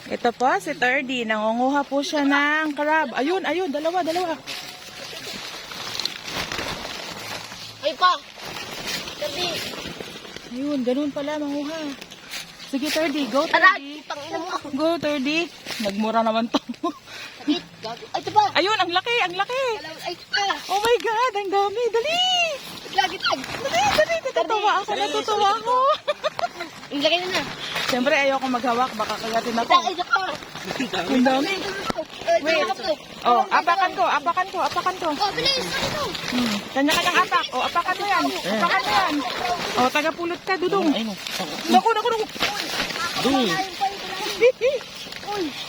Ito po, si Terdy. Nangunguha po siya ng crab. Ayun, ayun, dalawa. Ay pa! Terdy! Ayun, ganun pala, manguha. Sige, Terdy. Go, Aray! Terdy. Tangina mo! Go, Terdy. Nagmura naman to. Sakit! Gabi! Ay, ito pa! Ayun, ang laki. Ay, ito pa! Oh my God, ang dami. Dali. Lagi tag! Dali. Natutuwa ako. Ang laki na na! Siyempre, ayoko maghawak. Baka kagatin ako. Ay, ito pa! Ang dami. Wait! Oh, apakan ko. Oh, bilis! Ano ito? Kanya-kanyang apak. Oh, apakan mo yan. Oh, tagapulot ka, Dudong. Naku. Dung.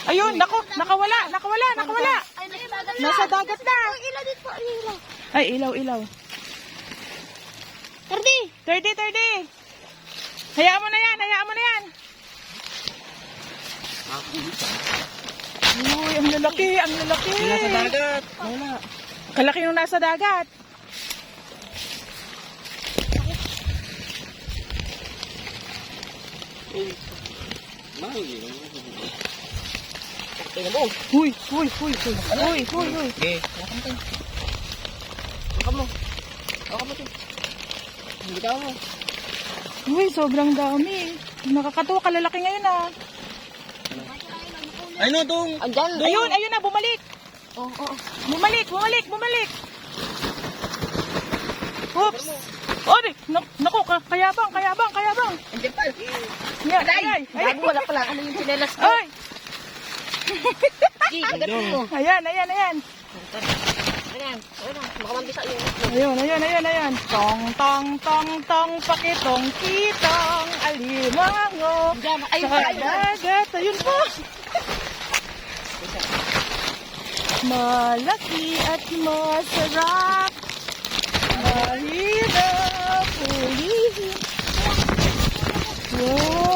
Ayun, naku, nakawala. Ay, nagdagat na! Nasa dagat na. Ay, ilaw dito po! Ilaw! Ay, ilaw. Terdy! 30. Hayaan mo na yan. Uy, ang lalaki. Nasa dagat. Wala. Kalaki nung nasa dagat. Tingnan mo! Huy. Okay. Baka mo! ito! Hindi daw mo! Uy, sobrang dami. Nakakatuwa, kalalaki ngayon ah. Ay no, Dung. Andyan! Ayun na, bumalik. Oo. Bumalik. Oops. Oh, naku, kayabang. Andyan pa! Yan, Ay! Gago, wala pala! Ano yung sinelas ko? Ay! Sige, kagatin mo! Ayan. Ayan! Makamambisa yun! Ayun. Tong, pakitong, kitong, alimango. Diyan, ayun Sa pa! dagat, ayun po. Malaki at masarap. Mahirap ulihin. Wow.